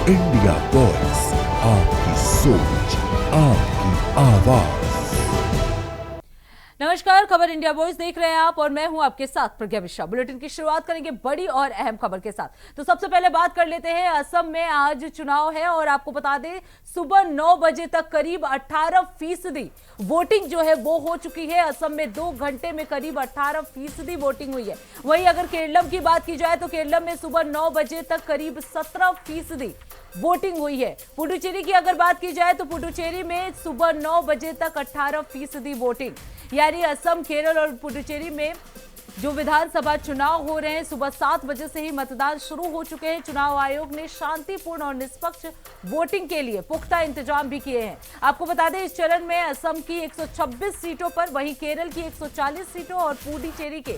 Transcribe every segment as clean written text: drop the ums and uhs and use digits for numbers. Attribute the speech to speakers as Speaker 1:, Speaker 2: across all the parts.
Speaker 1: India voice, आपकी सोच, आपकी आवाज।
Speaker 2: नमस्कार, खबर इंडिया वॉइस देख रहे हैं आप और मैं हूं आपके साथ प्रज्ञा मिश्रा। बुलेटिन की शुरुआत करेंगे बड़ी और अहम खबर के साथ। तो सबसे पहले बात कर लेते हैं, असम में आज चुनाव है और आपको बता दें सुबह 9 बजे तक करीब 18% वोटिंग जो है वो हो चुकी है। असम में 2 घंटे में करीब 18% वोटिंग हुई है। वहीं अगर केरलम की बात की जाए तो केरलम में सुबह 9 बजे तक करीब 17% वोटिंग हुई है। पुडुचेरी की अगर बात की जाए तो पुडुचेरी में सुबह 9 बजे तक 18% वोटिंग, यानी असम, केरल और पुडुचेरी में जो विधानसभा चुनाव हो रहे हैं सुबह 7 बजे से ही मतदान शुरू हो चुके हैं। चुनाव आयोग ने शांतिपूर्ण और निष्पक्ष वोटिंग के लिए पुख्ता इंतजाम भी किए हैं। आपको बता दें इस चरण में असम की 126 सीटों पर, वहीं केरल की 140 सीटों और पुडुचेरी के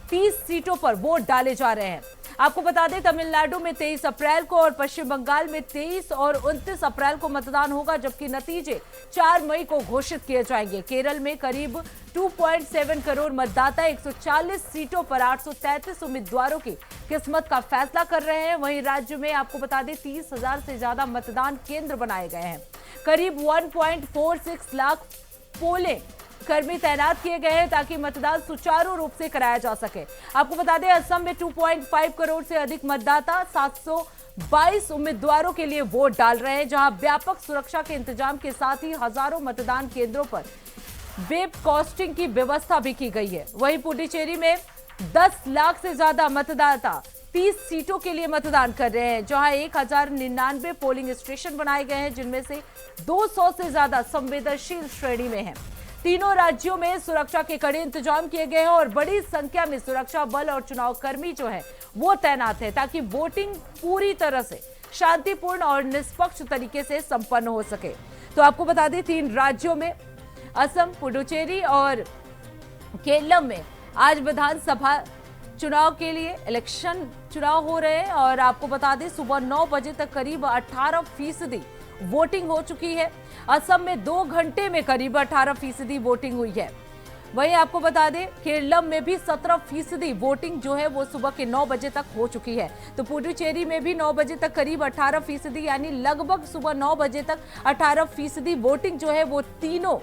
Speaker 2: 30 सीटों पर वोट डाले जा रहे हैं। आपको बता दें तमिलनाडु में 23 अप्रैल को और पश्चिम बंगाल में 23 और 29 अप्रैल को मतदान होगा, जबकि नतीजे 4 मई को घोषित किए जाएंगे। केरल में करीब 2.7 करोड़ मतदाता 140 सीटों पर 833 उम्मीदवारों की किस्मत का फैसला कर रहे हैं। वहीं राज्य में आपको बता दें 30,000 से ज्यादा मतदान केंद्र बनाए गए हैं। करीब 1.46 लाख पोलिंग कर्मी तैनात किए गए हैं ताकि मतदान सुचारू रूप से कराया जा सके। आपको बता दें असम में 2.5 करोड़ से अधिक मतदाता 722 उम्मीदवारों के लिए वोट डाल रहे हैं, जहां व्यापक सुरक्षा के इंतजाम के साथ ही हजारों मतदान केंद्रों पर वेब कास्टिंग की व्यवस्था भी की गई है। वहीं पुडुचेरी में 10 लाख से ज्यादा मतदाता 30 सीटों के लिए मतदान कर रहे हैं, जहां 1099 पोलिंग स्टेशन बनाए गए हैं, जिनमें से 200 से ज्यादा संवेदनशील श्रेणी में हैं। तीनों राज्यों में सुरक्षा के कड़े इंतजाम किए गए हैं और बड़ी संख्या में सुरक्षा बल और चुनाव कर्मी जो है वो तैनात है ताकि वोटिंग पूरी तरह से शांतिपूर्ण और निष्पक्ष तरीके से संपन्न हो सके। तो आपको बता दें 3 राज्यों में असम, पुडुचेरी और केरलम में आज विधानसभा चुनाव के लिए इलेक्शन चुनाव हो रहे हैं और आपको बता दें सुबह 9 बजे तक करीब 18% वोटिंग हो चुकी है। असम में 2 घंटे में करीब 18% वोटिंग हुई है। वहीं आपको बता दें केरलम में भी 17% वोटिंग जो है वो सुबह के 9 बजे तक हो चुकी है। तो पुडुचेरी में भी 9 बजे तक करीब 18%, यानी लगभग सुबह 9 बजे तक 18% वोटिंग जो है वो तीनों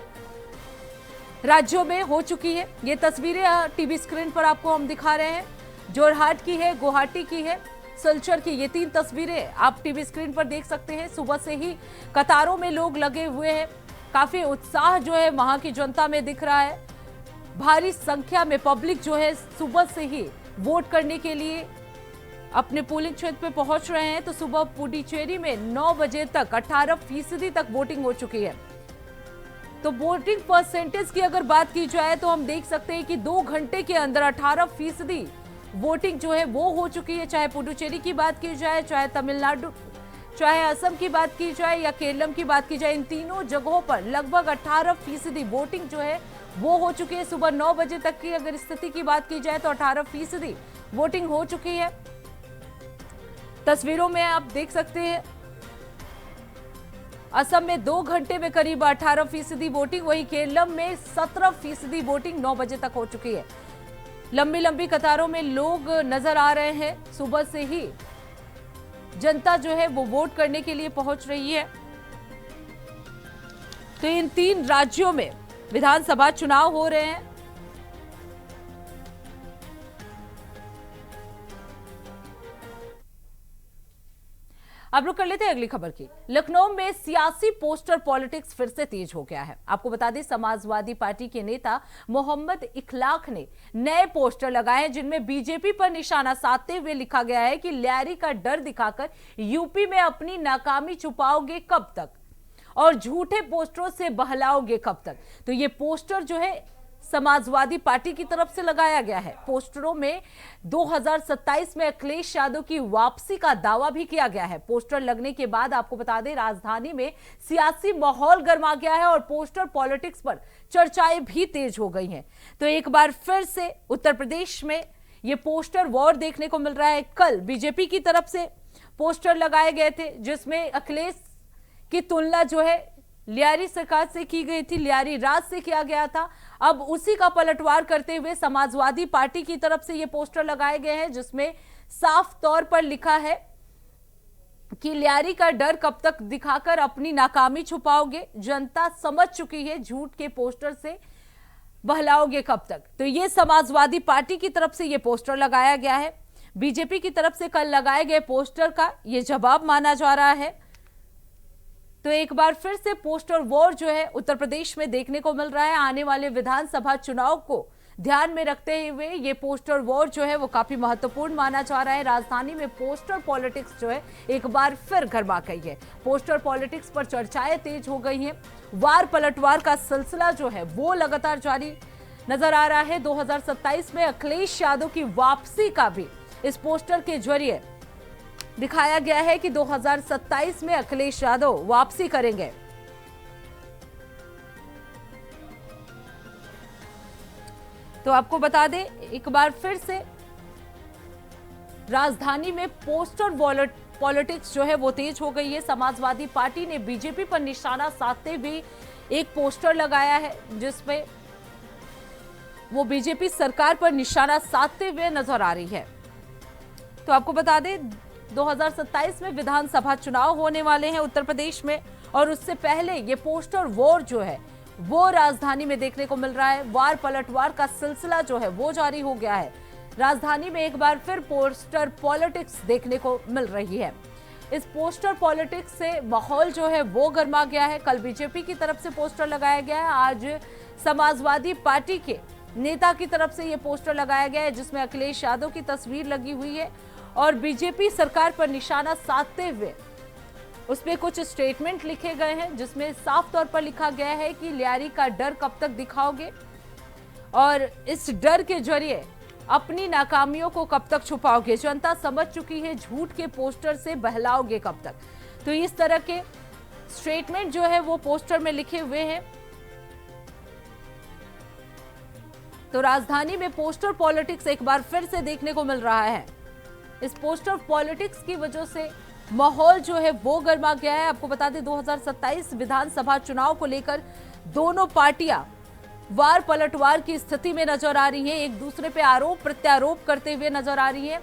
Speaker 2: राज्यों में हो चुकी है। ये तस्वीरें टीवी स्क्रीन पर आपको हम दिखा रहे हैं। जोरहाट की है, गुवाहाटी की है, सिलचर की, ये 3 तस्वीरें आप टीवी स्क्रीन पर देख सकते हैं। सुबह से ही कतारों में लोग लगे हुए हैं। काफी उत्साह जो है वहां की जनता में दिख रहा है। भारी संख्या में पब्लिक जो है सुबह से ही वोट करने के लिए अपने पोलिंग क्षेत्र पे पहुंच रहे हैं। तो सुबह पुडुचेरी में 9 बजे तक 18% तक वोटिंग हो चुकी है। तो वोटिंग परसेंटेज की अगर बात की जाए तो हम देख सकते हैं कि 2 घंटे के अंदर 18% वोटिंग जो है वो हो चुकी है। चाहे पुडुचेरी की बात की जाए, चाहे तमिलनाडु, चाहे असम की बात की जाए या केरलम की बात की जाए, इन तीनों जगहों पर लगभग 18% वोटिंग जो है वो हो चुकी है। सुबह 9 बजे तक की अगर स्थिति की बात की जाए तो 18% वोटिंग हो चुकी है। तस्वीरों में आप देख सकते हैं असम में 2 घंटे में करीब 18% वोटिंग, वहीं केरलम में 17% वोटिंग 9 बजे तक हो चुकी है। लंबी लंबी कतारों में लोग नजर आ रहे हैं। सुबह से ही जनता जो है वो वोट करने के लिए पहुंच रही है। तो इन 3 राज्यों में विधानसभा चुनाव हो रहे हैं। अब रुक कर लेते हैं अगली खबर की। लखनऊ में सियासी पोस्टर पॉलिटिक्स फिर से तेज हो गया है। आपको बता दें समाजवादी पार्टी के नेता मोहम्मद इखलाक ने नए पोस्टर लगाए हैं, जिनमें बीजेपी पर निशाना साधते हुए लिखा गया है कि लैरी का डर दिखाकर यूपी में अपनी नाकामी छुपाओगे कब तक और झूठे पोस्टरों से बहलाओगे कब तक। तो ये पोस्टर जो है समाजवादी पार्टी की तरफ से लगाया गया है। पोस्टरों में 2027 में अखिलेश यादव की वापसी का दावा भी किया गया है। पोस्टर लगने के बाद आपको बता दें राजधानी में सियासी माहौल गर्मा गया है और पोस्टर पॉलिटिक्स पर चर्चाएं भी तेज हो गई हैं। तो एक बार फिर से उत्तर प्रदेश में ये पोस्टर वॉर देखने को मिल रहा है। कल बीजेपी की तरफ से पोस्टर लगाए गए थे जिसमें अखिलेश की तुलना जो है लियारी सरकार से की गई थी, लियारी राज से किया गया था। अब उसी का पलटवार करते हुए समाजवादी पार्टी की तरफ से ये पोस्टर लगाए गए हैं जिसमें साफ तौर पर लिखा है कि लियारी का डर कब तक दिखाकर अपनी नाकामी छुपाओगे, जनता समझ चुकी है झूठ के पोस्टर से बहलाओगे कब तक। तो ये समाजवादी पार्टी की तरफ से ये पोस्टर लगाया गया है। बीजेपी की तरफ से कल लगाए गए पोस्टर का ये जवाब माना जा रहा है। तो एक बार फिर से पोस्टर वॉर जो है उत्तर प्रदेश में देखने को मिल रहा है। आने वाले विधानसभा चुनाव को ध्यान में रखते हुए ये पोस्टर वॉर जो है वो काफी महत्वपूर्ण माना जा रहा है। राजधानी में पोस्टर पॉलिटिक्स जो है एक बार फिर गरमा गई है। पोस्टर पॉलिटिक्स पर चर्चाएं तेज हो गई हैं। वार पलटवार का सिलसिला जो है वो लगातार जारी नजर आ रहा है। 2027 में अखिलेश यादव की वापसी का भी इस पोस्टर के जरिए दिखाया गया है कि 2027 में अखिलेश यादव वापसी करेंगे। तो आपको बता दें एक बार फिर से राजधानी में पोस्टर पॉलिटिक्स जो है वो तेज हो गई है। समाजवादी पार्टी ने बीजेपी पर निशाना साधते हुए एक पोस्टर लगाया है जिसमें वो बीजेपी सरकार पर निशाना साधते हुए नजर आ रही है। तो आपको बता दें 2027 में विधानसभा चुनाव होने वाले हैं उत्तर प्रदेश में, और उससे पहले ये पोस्टर वॉर जो है वो राजधानी में देखने को मिल रहा है। वार पलटवार का सिलसिला जो है वो जारी हो गया है। राजधानी में एक बार फिर पोस्टर पॉलिटिक्स देखने को मिल रही है। इस पोस्टर पॉलिटिक्स से माहौल जो है वो गर्मा गया है। कल बीजेपी की तरफ से पोस्टर लगाया गया है, आज समाजवादी पार्टी के नेता की तरफ से ये पोस्टर लगाया गया है जिसमें अखिलेश यादव की तस्वीर लगी हुई है और बीजेपी सरकार पर निशाना साधते हुए उसमें कुछ स्टेटमेंट लिखे गए हैं जिसमें साफ तौर पर लिखा गया है कि लियारी का डर कब तक दिखाओगे और इस डर के जरिए अपनी नाकामियों को कब तक छुपाओगे, जनता समझ चुकी है झूठ के पोस्टर से बहलाओगे कब तक। तो इस तरह के स्टेटमेंट जो है वो पोस्टर में लिखे हुए हैं। तो राजधानी में पोस्टर पॉलिटिक्स एक बार फिर से देखने को मिल रहा है। इस पोस्टर पॉलिटिक्स की वजह से माहौल जो है वो गर्मा गया है। आपको बता दें 2027 विधानसभा चुनाव को लेकर दोनों पार्टियां वार पलटवार की स्थिति में नजर आ रही हैं, एक दूसरे पे आरोप प्रत्यारोप करते हुए नजर आ रही हैं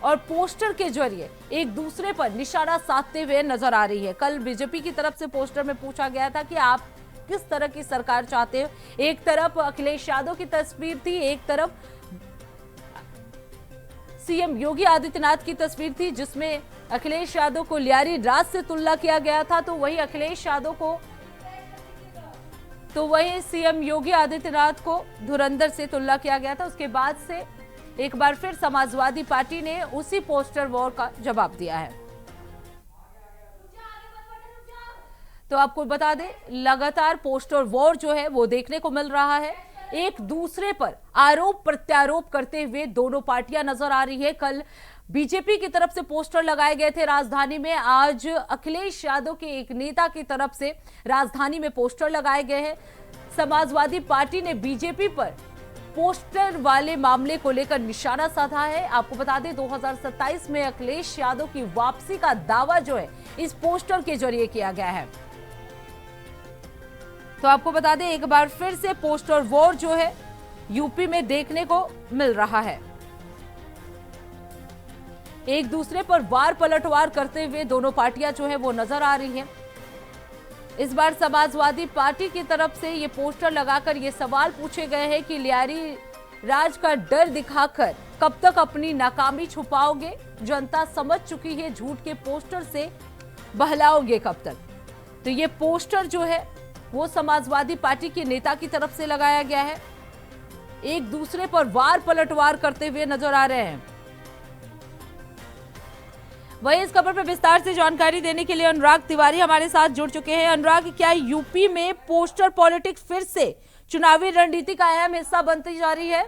Speaker 2: और पोस्टर के जरिए एक दूसरे पर निशाना साधते हुए नजर आ रही है। कल बीजेपी की तरफ से पोस्टर में पूछा गया था कि आप किस तरह की सरकार चाहते हो। एक तरफ अखिलेश यादव की तस्वीर थी, एक तरफ सीएम योगी आदित्यनाथ की तस्वीर थी जिसमें अखिलेश यादव को लियारी राज से तुलना किया गया था। तो वही सीएम योगी आदित्यनाथ को धुरंधर से तुलना किया गया था। उसके बाद से एक बार फिर समाजवादी पार्टी ने उसी पोस्टर वॉर का जवाब दिया है। तो आपको बता दें लगातार पोस्टर वॉर जो है वो देखने को मिल रहा है। एक दूसरे पर आरोप प्रत्यारोप करते हुए दोनों पार्टियां नजर आ रही है। कल बीजेपी की तरफ से पोस्टर लगाए गए थे राजधानी में, आज अखिलेश यादव के एक नेता की तरफ से राजधानी में पोस्टर लगाए गए हैं। समाजवादी पार्टी ने बीजेपी पर पोस्टर वाले मामले को लेकर निशाना साधा है। आपको बता दें 2027 में अखिलेश यादव की वापसी का दावा जो है इस पोस्टर के जरिए किया गया है। तो आपको बता दें एक बार फिर से पोस्टर वॉर जो है यूपी में देखने को मिल रहा है। एक दूसरे पर वार पलटवार करते हुए दोनों पार्टियां जो है वो नजर आ रही हैं। इस बार समाजवादी पार्टी की तरफ से ये पोस्टर लगाकर ये सवाल पूछे गए हैं कि लियारी राज का डर दिखाकर कब तक अपनी नाकामी छुपाओगे, जनता समझ चुकी है झूठ के पोस्टर से बहलाओगे कब तक। तो ये पोस्टर जो है वो समाजवादी पार्टी के नेता की तरफ से लगाया गया है। एक दूसरे पर वार पलटवार करते हुए नजर आ रहे हैं। वहीं इस खबर पर विस्तार से जानकारी देने के लिए अनुराग तिवारी हमारे साथ जुड़ चुके हैं। अनुराग, क्या यूपी में पोस्टर पॉलिटिक्स फिर से चुनावी रणनीति का अहम हिस्सा बनती जा रही है?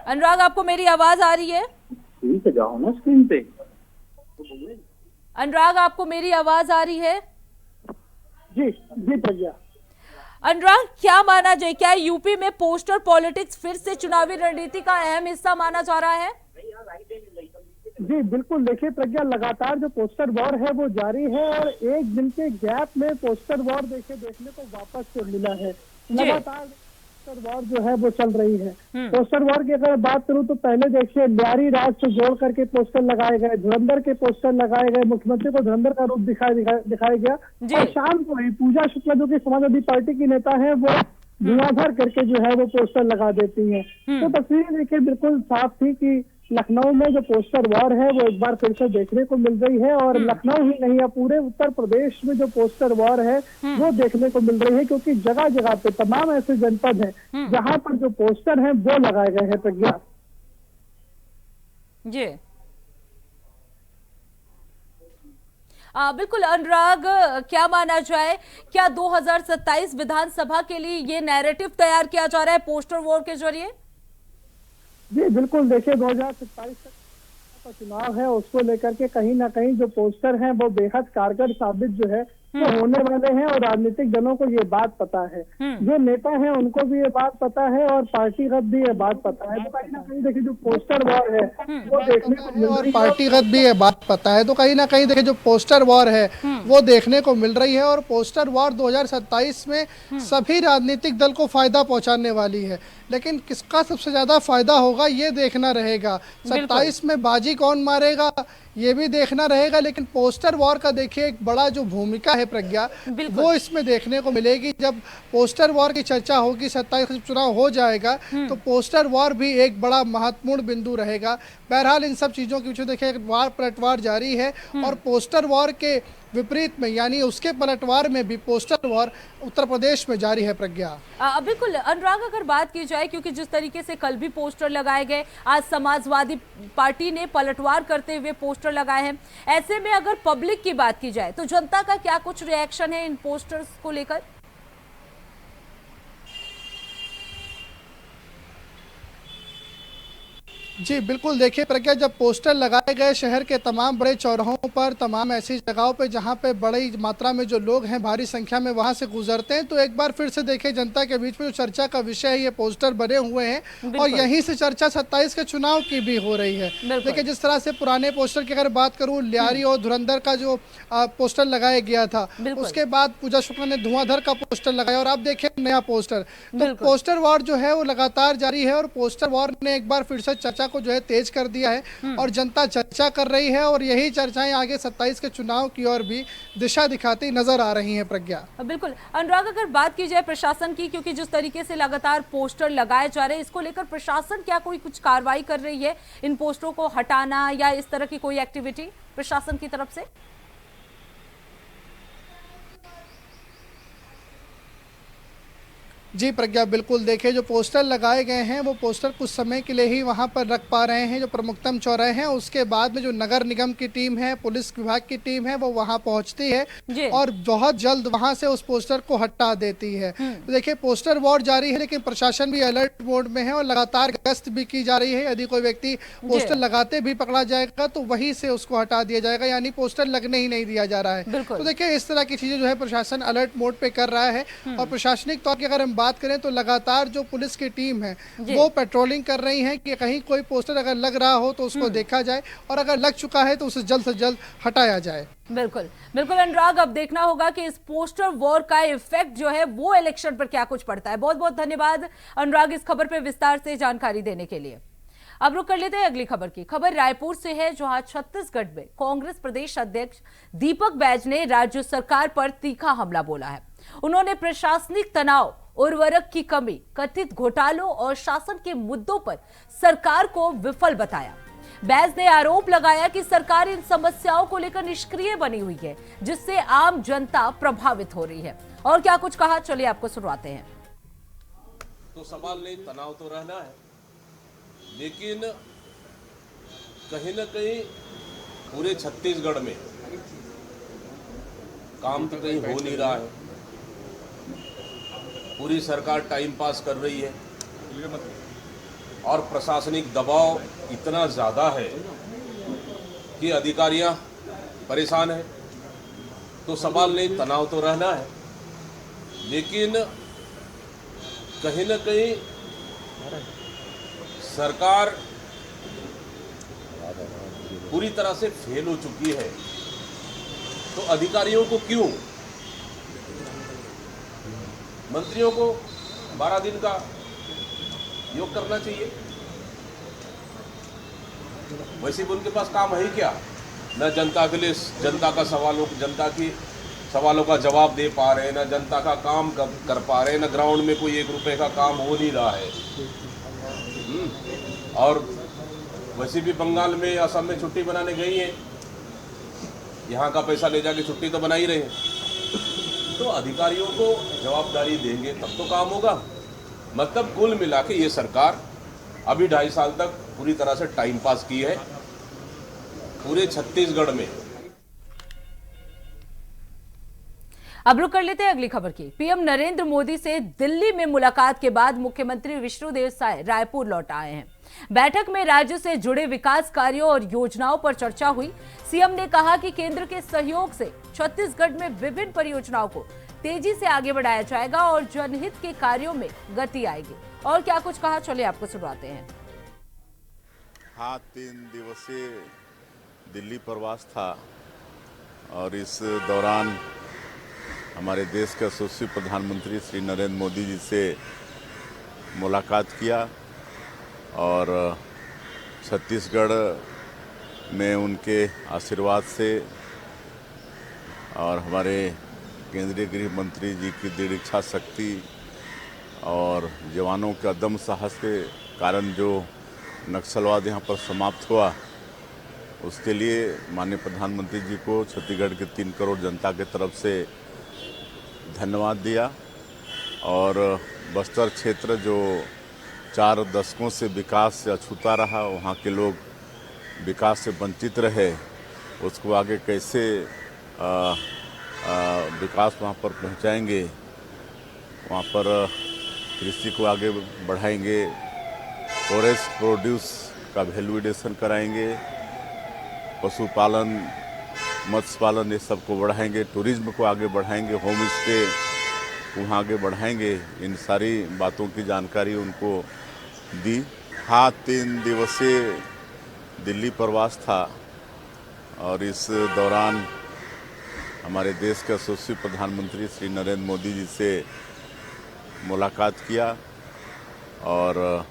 Speaker 2: अनुराग, आपको मेरी आवाज आ रही है?
Speaker 3: जाओ ना स्क्रीन पे।
Speaker 2: अनुराग, आपको मेरी आवाज आ रही है?
Speaker 3: जी जी भैया।
Speaker 2: अनुराग, क्या माना जाए, क्या यूपी में पोस्टर पॉलिटिक्स फिर से चुनावी रणनीति का अहम हिस्सा माना जा रहा है?
Speaker 3: जी बिल्कुल, देखिए प्रज्ञा, लगातार जो पोस्टर वॉर है वो जारी है और एक दिन के गैप में पोस्टर वॉर देखने को वापस मिला है। लगातार पोस्टर वॉर जो है वो चल रही है। पोस्टर वॉर की अगर बात करूं तो पहले देखिए न्यारी राज से जोड़ करके पोस्टर लगाए गए, धुरंधर के पोस्टर लगाए गए, मुख्यमंत्री को धुरंधर का रूप दिखाया गया और शाम को ही पूजा शुक्ला जो कि समाजवादी पार्टी की नेता है वो धुआंधार करके जो है वो पोस्टर लगा देती है। तो तस्वीरें देखिए बिल्कुल साफ थी कि लखनऊ में जो पोस्टर वॉर है वो एक बार फिर से देखने को मिल रही है और लखनऊ ही नहीं है पूरे उत्तर प्रदेश में जो पोस्टर वॉर है वो देखने को मिल रही है, क्योंकि जगह जगह पे तमाम ऐसे जनपद हैं जहां पर जो पोस्टर हैं वो लगाए गए हैं। प्रज्ञा
Speaker 2: जी बिल्कुल अनुराग, क्या माना जाए, क्या 2027 विधानसभा के लिए ये नैरेटिव तैयार किया जा रहा है पोस्टर वॉर के जरिए?
Speaker 3: जी बिल्कुल, देखिए 2027 तक का चुनाव है, उसको लेकर के कहीं ना कहीं जो पोस्टर हैं वो बेहद कारगर साबित जो है वो होने वाले हैं और राजनीतिक दलों को ये बात पता है, जो नेता हैं उनको भी ये बात पता है और पार्टीगत भी ये बात पता है। तो कहीं ना कहीं देखिए जो पोस्टर वॉर है वो देखने को मिल रही है,
Speaker 4: पार्टीगत भी ये बात पता है। तो कहीं ना कहीं देखिए जो पोस्टर वॉर है वो देखने को मिल रही है और पोस्टर वॉर 2027 में सभी राजनीतिक दल को फायदा पहुंचाने वाली है, लेकिन किसका सबसे ज्यादा फायदा होगा ये देखना रहेगा। 27 में बाजी कौन मारेगा ये भी देखना रहेगा, लेकिन पोस्टर वॉर का देखिए एक बड़ा जो भूमिका है प्रज्ञा वो इसमें देखने को मिलेगी। जब पोस्टर वॉर की चर्चा होगी, 27 चुनाव हो जाएगा तो पोस्टर वॉर भी एक बड़ा महत्वपूर्ण बिंदु रहेगा। बहरहाल इन सब चीजों के पीछे देखिए वार पलटवार जारी है और पोस्टर वॉर के विपरीत में यानी उसके पलटवार में भी पोस्टर वॉर उत्तर प्रदेश में जारी है। प्रज्ञा
Speaker 2: बिल्कुल अनुराग, अगर बात की जाए क्योंकि जिस तरीके से कल भी पोस्टर लगाए गए, आज समाजवादी पार्टी ने पलटवार करते हुए पोस्टर लगाए हैं, ऐसे में अगर पब्लिक की बात की जाए तो जनता का क्या कुछ रिएक्शन है इन पोस्टर्स को लेकर?
Speaker 4: जी बिल्कुल, देखिए प्रज्ञा, जब पोस्टर लगाए गए शहर के तमाम बड़े चौराहों पर, तमाम ऐसी जगहों पे जहां पे बड़ी मात्रा में जो लोग हैं भारी संख्या में वहां से गुजरते हैं, तो एक बार फिर से देखिए जनता के बीच में जो चर्चा का विषय है ये पोस्टर बने हुए हैं और यहीं से चर्चा 27 के चुनाव की भी हो रही है। देखिए जिस तरह से पुराने पोस्टर की अगर बात करूँ, ल्यारी और धुरंधर का जो पोस्टर लगाया गया था, उसके बाद पूजा शुक्ला ने धुआंधर का पोस्टर लगाया और अब देखिए नया पोस्टर। तो पोस्टर वॉर जो है वो लगातार जारी है और पोस्टर वॉर ने एक बार फिर से चर्चा को जो है तेज कर दिया है और जनता चर्चा कर रही है और यही चर्चाएं आगे 27 के चुनाव की ओर भी दिशा दिखाती नजर आ रही हैं। प्रज्ञा
Speaker 2: बिल्कुल अनुराग, अगर बात की जाए प्रशासन की, क्योंकि जिस तरीके से लगातार पोस्टर लगाए जा रहे हैं, इसको लेकर प्रशासन क्या कोई कुछ कार्रवाई कर रही है, इन पोस्टरों को हटाना या इस तरह की कोई एक्टिविटी प्रशासन की तरफ से?
Speaker 4: जी प्रज्ञा, बिल्कुल, देखिए जो पोस्टर लगाए गए हैं वो पोस्टर कुछ समय के लिए ही वहां पर रख पा रहे हैं जो प्रमुखतम चौराहे हैं। उसके बाद में जो नगर निगम की टीम है, पुलिस विभाग की टीम है, वो वहां पहुंचती है और बहुत जल्द वहां से उस पोस्टर को हटा देती है। तो देखिए पोस्टर वॉर जारी है, लेकिन प्रशासन भी अलर्ट मोड में है और लगातार गश्त भी की जा रही है। यदि कोई व्यक्ति पोस्टर लगाते भी पकड़ा जाएगा तो वहीं से उसको हटा दिया जाएगा, यानी पोस्टर लगने ही नहीं दिया जा रहा है। तो देखिए इस तरह की चीजें जो है प्रशासन अलर्ट मोड पे कर रहा है और प्रशासनिक तौर की अगर हम बात करें तो लगातार जो पुलिस की टीम है वो पेट्रोलिंग कर रही है कि कहीं कोई पोस्टर अगर लग रहा हो तो उसको देखा जाए और अगर लग चुका है तो उसे जल्द से जल्द हटाया जाए।
Speaker 2: बिल्कुल बिल्कुल अनुराग, अब देखना होगा कि इस पोस्टर वॉर का इफेक्ट जो है वो इलेक्शन पर क्या कुछ पड़ता है। बहुत बहुत धन्यवाद अनुराग इस खबर पर विस्तार से जानकारी देने के लिए। अब रुक कर लेते हैं अगली खबर की। खबर रायपुर से है, जहां छत्तीसगढ़ में कांग्रेस प्रदेश अध्यक्ष दीपक बैज ने राज्य सरकार पर तीखा हमला बोला है। उन्होंने प्रशासनिक तनाव, उर्वरक की कमी, कथित घोटालों और शासन के मुद्दों पर सरकार को विफल बताया। बैज ने आरोप लगाया कि सरकार इन समस्याओं को लेकर निष्क्रिय बनी हुई है, जिससे आम जनता प्रभावित हो रही है। और क्या कुछ कहा, चलिए आपको सुनवाते हैं।
Speaker 5: तो सवाल नहीं, तनाव तो रहना है, लेकिन कहीं न कहीं पूरे छत्तीसगढ़ में काम तो कहीं हो नहीं रहा है। पूरी सरकार टाइम पास कर रही है और प्रशासनिक दबाव इतना ज़्यादा है कि अधिकारियां परेशान हैं। तो सवाल नहीं, तनाव तो रहना है, लेकिन कहीं न कहीं सरकार पूरी तरह से फेल हो चुकी है। तो अधिकारियों को क्यों, मंत्रियों को 12 दिन का योग करना चाहिए। वैसे भी उनके पास काम है ही क्या, न जनता के लिए जनता की सवालों का जवाब दे पा रहे हैं, न जनता का काम कर पा रहे हैं, न ग्राउंड में कोई 1 रुपए का काम हो नहीं रहा है। और वैसे भी बंगाल में असम में छुट्टी बनाने गई है, यहाँ का पैसा ले जाके छुट्टी तो बना ही रहे हैं। तो अधिकारियों को जवाबदारी देंगे तब तो काम होगा। मतलब कुल मिला के ये सरकार अभी 2.5 साल तक पूरी तरह से टाइम पास की है पूरे छत्तीसगढ़ में।
Speaker 2: अब रुक कर लेते हैं अगली खबर की। पीएम नरेंद्र मोदी से दिल्ली में मुलाकात के बाद मुख्यमंत्री विष्णुदेव साय रायपुर लौट आए हैं। बैठक में राज्य से जुड़े विकास कार्यों और योजनाओं पर चर्चा हुई। सीएम ने कहा कि केंद्र के सहयोग से छत्तीसगढ़ में विभिन्न परियोजनाओं को तेजी से आगे बढ़ाया जाएगा और जनहित के कार्यों में गति आएगी। और क्या कुछ कहा, चलिए आपको सुनाते हैं।
Speaker 6: हाँ, 3 दिवसीय दिल्ली प्रवास था और इस दौरान हमारे देश के यशस्वी प्रधानमंत्री श्री नरेंद्र मोदी जी से मुलाकात किया और छत्तीसगढ़ में उनके आशीर्वाद से और हमारे केंद्रीय गृह मंत्री जी की दृढ़ इच्छा शक्ति और जवानों के अदम्य साहस के कारण जो नक्सलवाद यहाँ पर समाप्त हुआ, उसके लिए माननीय प्रधानमंत्री जी को छत्तीसगढ़ के 3 करोड़ जनता के तरफ से धन्यवाद दिया। और बस्तर क्षेत्र जो 4 दशकों से विकास से अछूता रहा, वहाँ के लोग विकास से वंचित रहे, उसको आगे कैसे विकास वहाँ पर पहुँचाएंगे, वहाँ पर कृषि को आगे बढ़ाएंगे, फॉरेस्ट प्रोड्यूस का वैल्यू एडिशन कराएंगे, पशुपालन मत्स्य पालन ये सब को बढ़ाएंगे, टूरिज्म को आगे बढ़ाएंगे, होम स्टे को वहाँ आगे बढ़ाएंगे। इन सारी बातों की जानकारी उनको दी। हाँ, 3 दिवसीय दिल्ली प्रवास था और इस दौरान हमारे देश के यशस्वी प्रधानमंत्री श्री नरेंद्र मोदी जी से मुलाकात किया। और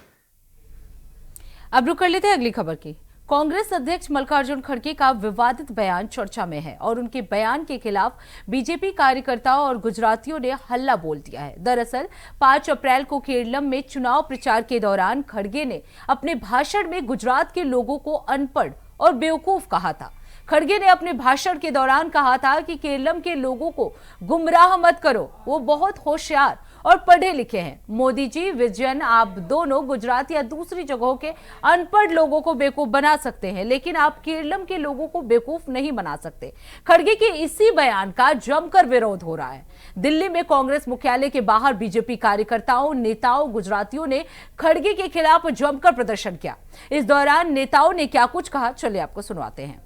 Speaker 2: अब रुक कर लेते हैं अगली खबर की। कांग्रेस अध्यक्ष मल्लिकार्जुन खड़गे का विवादित बयान चर्चा में है और उनके बयान के खिलाफ बीजेपी कार्यकर्ताओं और गुजरातियों ने हल्ला बोल दिया है। दरअसल 5 अप्रैल को केरलम में चुनाव प्रचार के दौरान खड़गे ने अपने भाषण में गुजरात के लोगों को अनपढ़ और बेवकूफ कहा था। खड़गे ने अपने भाषण के दौरान कहा था कि केरलम के लोगों को गुमराह मत करो, वो बहुत होशियार और पढ़े लिखे हैं। मोदी जी, विजयन, आप दोनों गुजरात या दूसरी जगहों के अनपढ़ लोगों को बेवकूफ बना सकते हैं, लेकिन आप केरलम के लोगों को बेवकूफ नहीं बना सकते। खड़गे के इसी बयान का जमकर विरोध हो रहा है। दिल्ली में कांग्रेस मुख्यालय के बाहर बीजेपी कार्यकर्ताओं, नेताओं, गुजरातियों ने खड़गे के खिलाफ जमकर प्रदर्शन किया। इस दौरान नेताओं ने क्या कुछ कहा, चलिए आपको सुनवाते हैं।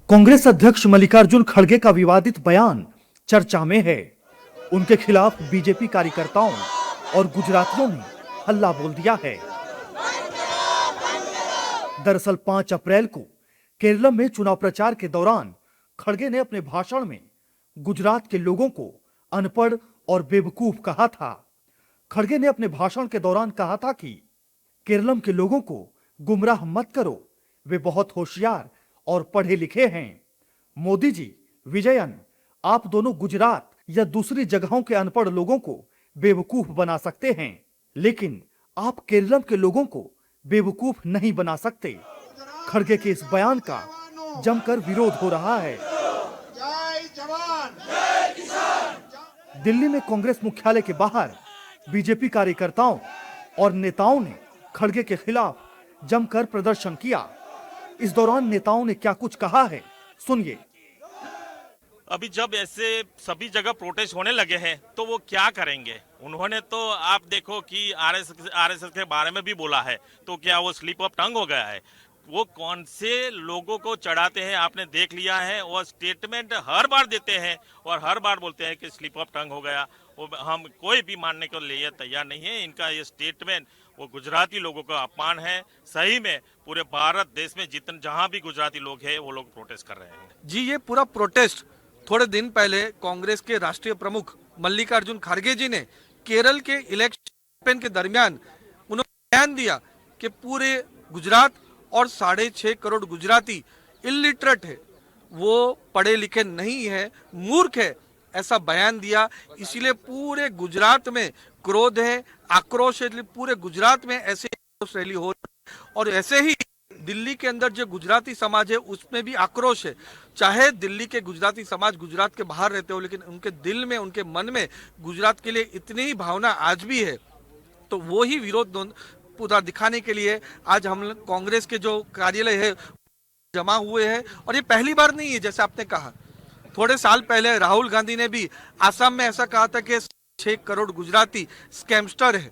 Speaker 7: कांग्रेस अध्यक्ष मल्लिकार्जुन खड़गे का विवादित बयान चर्चा में है। उनके खिलाफ बीजेपी कार्यकर्ताओं और गुजरातियों ने हल्ला बोल दिया है। दरअसल 5 अप्रैल को केरलम में चुनाव प्रचार के दौरान खड़गे ने अपने भाषण में गुजरात के लोगों को अनपढ़ और बेवकूफ कहा था। खड़गे ने अपने भाषण के दौरान कहा था कि केरलम के लोगों को गुमराह मत करो, वे बहुत होशियार और पढ़े लिखे हैं। मोदी जी, विजयन, आप दोनों गुजरात या दूसरी जगहों के अनपढ़ लोगों को बेवकूफ बना सकते हैं, लेकिन आप केरलम के लोगों को बेवकूफ नहीं बना सकते। खड़गे के इस बयान का जमकर विरोध हो रहा है। दिल्ली में कांग्रेस मुख्यालय के बाहर बीजेपी कार्यकर्ताओं और नेताओं ने खड़गे के खिलाफ जमकर प्रदर्शन किया। इस दौरान नेताओं ने क्या कुछ कहा है, सुनिए।
Speaker 8: अभी जब ऐसे सभी जगह प्रोटेस्ट होने लगे हैं तो वो क्या करेंगे? उन्होंने तो आप देखो कि आरएसएस के बारे में भी बोला है, तो क्या वो स्लिप ऑफ टंग हो गया है? वो कौन से लोगों को चढ़ाते हैं आपने देख लिया है। और स्टेटमेंट हर बार देते हैं और हर बार बोलते हैं कि स्लिप ऑफ टंग हो गया। वो हम कोई भी मानने के लिए तैयार नहीं है। इनका ये स्टेटमेंट वो गुजराती लोगों का अपमान है। सही में पूरे भारत देश में जहां भी गुजराती लोग हैं वो लोग प्रोटेस्ट कर रहे हैं।
Speaker 9: जी, ये पूरा प्रोटेस्ट थोड़े दिन पहले कांग्रेस के राष्ट्रीय प्रमुख मल्लिकार्जुन खड़गे जी ने केरल के इलेक्शन के दरमियान उन्होंने बयान दिया कि पूरे गुजरात और 6.5 करोड़ गुजराती इलिटरेट है, वो पढ़े लिखे नहीं है, मूर्ख है, ऐसा बयान दिया। इसीलिए पूरे गुजरात में क्रोध है, आक्रोश है, पूरे गुजरात में ऐसे रैली हो रही है। और ऐसे ही दिल्ली के अंदर जो गुजराती समाज है उसमें भी आक्रोश है। चाहे दिल्ली के गुजराती समाज गुजरात के बाहर रहते हो, लेकिन उनके दिल में, उनके मन में गुजरात के लिए इतनी ही भावना आज भी है। तो वो ही विरोध पूरा दिखाने के लिए आज हम कांग्रेस के जो कार्यालय है जमा हुए हैं। और ये पहली बार नहीं है, जैसे आपने कहा, थोड़े साल पहले राहुल गांधी ने भी आसाम में ऐसा कहा था कि 6 करोड़ गुजराती स्कैमस्टर है।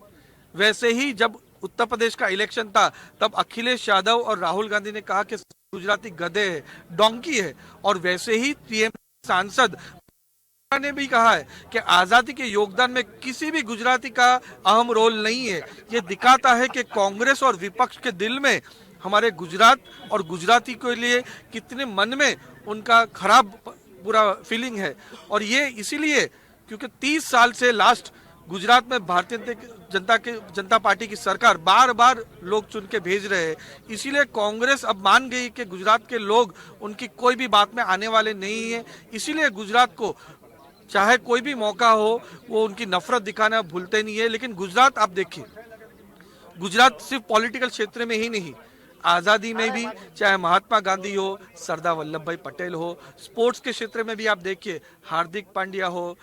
Speaker 9: वैसे ही जब उत्तर प्रदेश का इलेक्शन था तब अखिलेश यादव और राहुल गांधी ने कहा कि गुजराती गधे है, डोंकी है। और वैसे ही पीएम सांसद ने भी कहा है कि आजादी के योगदान में किसी भी गुजराती का अहम रोल नहीं है। ये दिखाता है कि कांग्रेस और विपक्ष के दिल में हमारे गुजरात और गुजराती के लिए कितने मन में उनका खराब पूरा फीलिंग है। और ये इसीलिए क्योंकि 30 साल से लास्ट गुजरात में भारतीय जनता पार्टी की सरकार बार बार लोग चुन के भेज रहे हैं। इसीलिए कांग्रेस अब मान गई कि गुजरात के लोग उनकी कोई भी बात में आने वाले नहीं है। इसीलिए गुजरात को चाहे कोई भी मौका हो वो उनकी नफरत दिखाना भूलते नहीं है। लेकिन गुजरात आप देखिए, गुजरात सिर्फ पॉलिटिकल क्षेत्र में ही नहीं, आज़ादी में भी, चाहे महात्मा गांधी हो, सरदार वल्लभ भाई पटेल हो, स्पोर्ट्स के क्षेत्र में भी आप देखिए, हार्दिक पांड्या हो,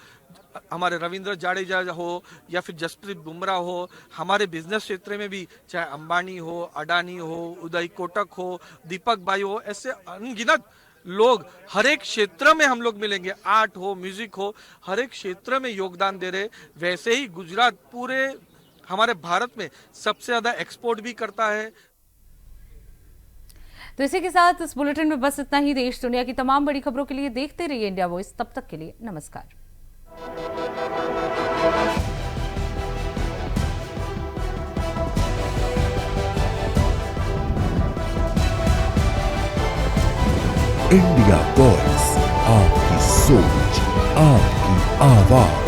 Speaker 9: हमारे रविंद्र जाडेजा हो या फिर जसप्रीत बुमराह हो, हमारे बिजनेस क्षेत्र में भी चाहे अंबानी हो, अडानी हो, उदय कोटक हो, दीपक भाई हो, ऐसे अनगिनत लोग हर एक क्षेत्र में हम लोग मिलेंगे। आर्ट हो, म्यूजिक हो, हर एक क्षेत्र में योगदान दे रहे। वैसे ही गुजरात पूरे हमारे भारत में सबसे ज्यादा एक्सपोर्ट भी करता है।
Speaker 2: तो इसी के साथ इस बुलेटिन में बस इतना ही। देश दुनिया की तमाम बड़ी खबरों के लिए देखते रहिए इंडिया वॉइस। तब तक के लिए नमस्कार।
Speaker 1: इंडिया वॉइस, आपकी सोच, आपकी आवाज।